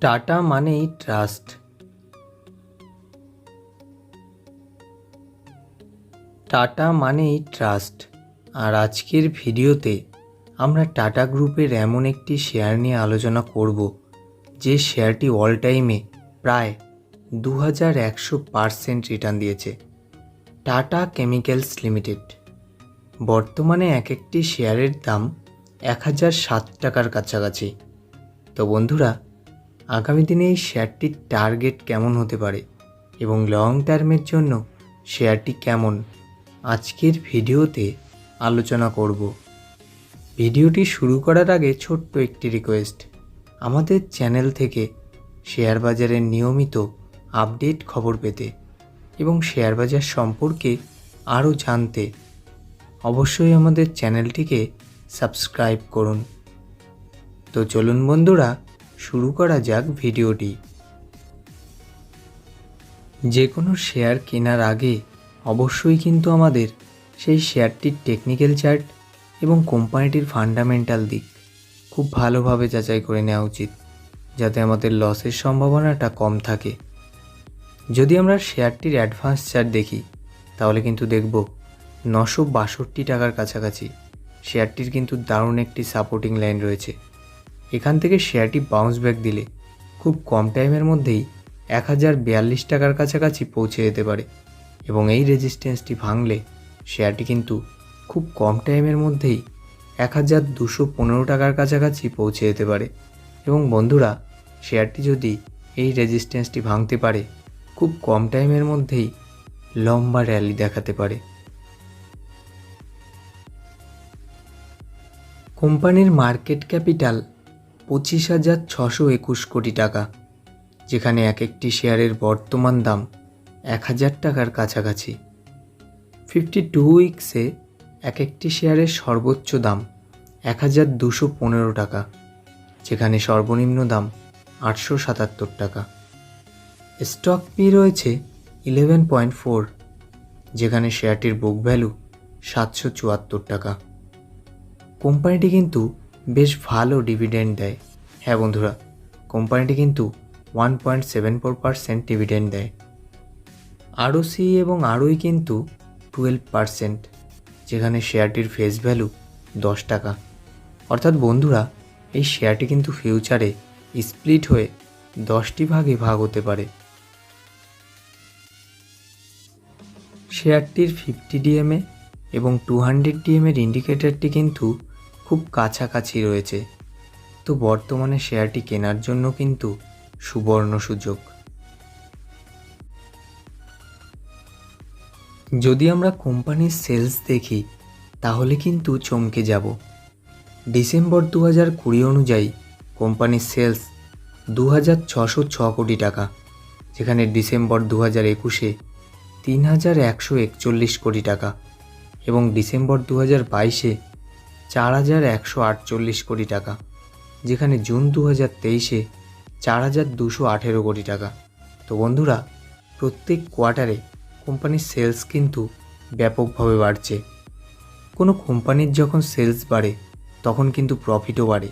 Tata মানেই trust. Tata মানেই trust. আর আজকের ভিডিওতে আমরা টাটা গ্রুপের এমন একটি শেয়ার নিয়ে আলোচনা করব যে শেয়ারটি অল টাইমে প্রায় 2100% রিটার্ন দিয়েছে। Tata chemicals limited. বর্তমানে এক একটি শেয়ারের দাম 1007 টাকার কাছাকাছি। তো বন্ধুরা, আগামী দিনে এই শেয়ারটির টার্গেট কেমন হতে পারে এবং লং টার্মের জন্য শেয়ারটি কেমন, আজকের ভিডিওতে আলোচনা করব। ভিডিওটি শুরু করার আগে ছোট্ট একটি রিকোয়েস্ট, আমাদের চ্যানেল থেকে শেয়ার বাজারের নিয়মিত আপডেট খবর পেতে এবং শেয়ার বাজার সম্পর্কে আরও জানতে অবশ্যই আমাদের চ্যানেলটিকে সাবস্ক্রাইব করুন। তো চলুন বন্ধুরা, শুরু করা যাক ভিডিওটি। যে কোনো শেয়ার কেনার আগে অবশ্যই কিন্তু আমাদের সেই শেয়ারটির টেকনিক্যাল চার্ট এবং কোম্পানিটির ফান্ডামেন্টাল দিক খুব ভালোভাবে যাচাই করে নেওয়া উচিত, যাতে আমাদের লসের সম্ভাবনাটা কম থাকে। যদি আমরা শেয়ারটির অ্যাডভান্স চার্ট দেখি তাহলে কিন্তু দেখব 962 টাকার কাছাকাছি শেয়ারটির কিন্তু দারুণ একটি সাপোর্টিং লাইন রয়েছে। এখান থেকে শেয়ারটি বাউন্স ব্যাক দিলে খুব কম টাইমের মধ্যেই 1042 টাকার কাছাকাছি পৌঁছে যেতে পারে এবং এই রেজিস্ট্যান্সটি ভাঙলে শেয়ারটি কিন্তু খুব কম টাইমের মধ্যেই 1215 টাকার কাছাকাছি পৌঁছে যেতে পারে। এবং বন্ধুরা, শেয়ারটি যদি এই রেজিস্ট্যান্সটি ভাঙতে পারে খুব কম টাইমের মধ্যেই লম্বা র্যালি দেখাতে পারে। কোম্পানির মার্কেট ক্যাপিটাল 25,621 কোটি টাকা, যেখানে এক একটি শেয়ারের বর্তমান দাম 1000 টাকার কাছাকাছি। 52 উইকসে এক একটি শেয়ারের সর্বোচ্চ দাম 1215 টাকা, যেখানে সর্বনিম্ন দাম 877 টাকা। স্টক পি রয়েছে 11.4, যেখানে শেয়ারটির বুক ভ্যালু 774 টাকা। কোম্পানিটি কিন্তু বেশ ভালো ডিভিডেন্ড দেয়। হ্যাঁ বন্ধুরা, কোম্পানিটি কিন্তু 1.74% ডিভিডেন্ড দেয়। আরওসি এবং আরওই কিন্তু 12%, যেখানে শেয়ারটির ফেস ভ্যালু 10 টাকা। অর্থাৎ বন্ধুরা, এই শেয়ারটি কিন্তু ফিউচারে স্প্লিট হয়ে 10টি ভাগে ভাগ হতে পারে। শেয়ারটির 50 ডিএমএ এবং 200 ডিএমের ইন্ডিকেটরটি কিন্তু খুব কাছাকাছি রয়েছে। তো বর্তমানে শেয়ারটি কেনার জন্য কিন্তু সুবর্ণ সুযোগ। যদি আমরা কোম্পানির সেলস দেখি তাহলে কিন্তু চমকে যাব। ডিসেম্বর 2020 অনুযায়ী কোম্পানির সেলস 2606 কোটি টাকা, যেখানে ডিসেম্বর 2021-এ 3141 কোটি টাকা এবং ডিসেম্বর 2022-এ 4148 কোটি টাকা, যেখানে জুন 2023-এ 4218 কোটি টাকা। তো বন্ধুরা, প্রত্যেক কোয়ার্টারে কোম্পানির সেলস কিন্তু ব্যাপকভাবে বাড়ছে। কোনো কোম্পানির যখন সেলস বাড়ে তখন কিন্তু প্রফিটও বাড়ে,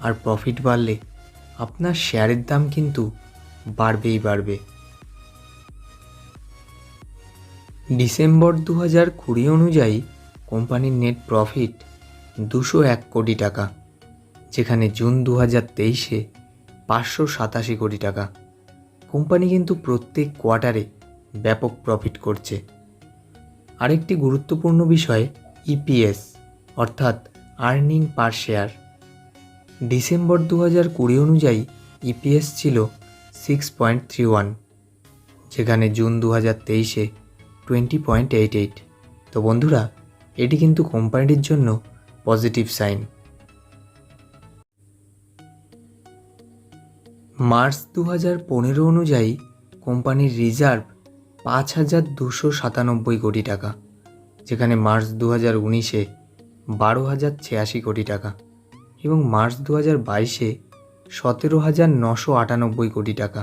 আর প্রফিট বাড়লে আপনার শেয়ারের দাম কিন্তু বাড়বেই বাড়বে। ডিসেম্বর 2020 অনুযায়ী কোম্পানির নেট প্রফিট 201 কোটি টাকা, যেখানে জুন 2023-এ 587 কোটি টাকা। কোম্পানি কিন্তু প্রত্যেক কোয়ার্টারে ব্যাপক প্রফিট করছে। আরেকটি গুরুত্বপূর্ণ বিষয় ইপিএস, অর্থাৎ আর্নিং পার শেয়ার। ডিসেম্বর 2020 অনুযায়ী ইপিএস ছিল 6.31, যেখানে জুন 2023-এ 20.88। তো বন্ধুরা, এটি কিন্তু কোম্পানিটির জন্য পজিটিভ সাইন। মার্চ 2015 অনুযায়ী কোম্পানির রিজার্ভ 5297 কোটি টাকা, যেখানে মার্চ 2019-এ 12,086 কোটি টাকা এবং মার্চ 2022-এ 17,998 কোটি টাকা,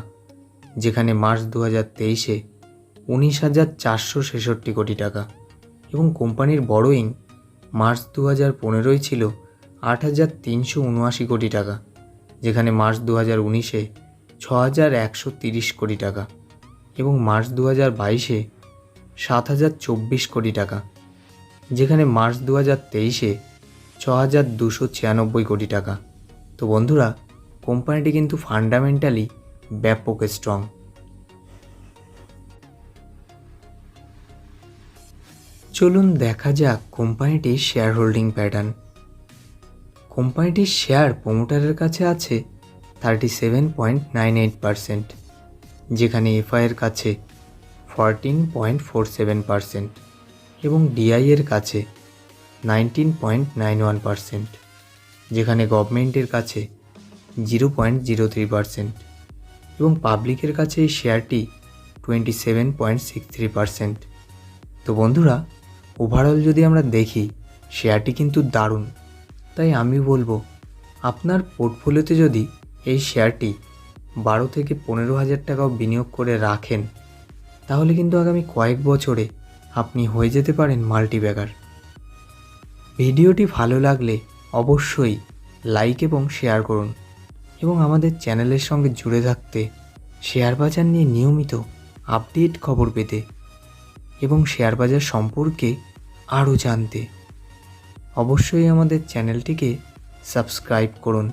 যেখানে মার্চ 2023-এ 19,466 কোটি টাকা এবং কোম্পানির বড়োইং মার্চ 2015-ই ছিল 8,379 কোটি টাকা, যেখানে মার্চ 2019-এ 6,130 কোটি টাকা এবং মার্চ 2022-এ 7,024 কোটি টাকা, যেখানে মার্চ 2023-এ 6,296 কোটি টাকা। তো বন্ধুরা, কোম্পানিটি কিন্তু ফান্ডামেন্টালি ব্যাপক স্ট্রং। চলুন দেখা যাক কোম্পানিটির শেয়ার হোল্ডিং প্যাটার্ন। কোম্পানিটির শেয়ার প্রোমোটারের কাছে আছে 37.98%, যেখানে এফআইয়ের কাছে 14.47% এবং ডিআইয়ের কাছে 19.91%, যেখানে গভর্নমেন্টের কাছে 0.03% এবং পাবলিকের কাছে এই শেয়ারটি 27.63%। তো বন্ধুরা, ওভারঅল যদি আমরা দেখি, শেয়ারটি কিন্তু দারুণ। তাই আমি বলবো, আপনার পোর্টফোলিওতে যদি এই শেয়ারটি 12 থেকে 15,000 টাকাও বিনিয়োগ করে রাখেন, তাহলে কিন্তু আগামী কয়েক বছরে আপনি হয়ে যেতে পারেন মাল্টিব্যাগার। ভিডিওটি ভালো লাগলে অবশ্যই লাইক এবং শেয়ার করুন এবং আমাদের চ্যানেলের সঙ্গে জুড়ে থাকতে, শেয়ার বাজার নিয়ে নিয়মিত আপডেট খবর পেতে এবং শেয়ার বাজার সম্পর্কে আরও জানতে অবশ্যই আমাদের চ্যানেলটিকে সাবস্ক্রাইব করুন।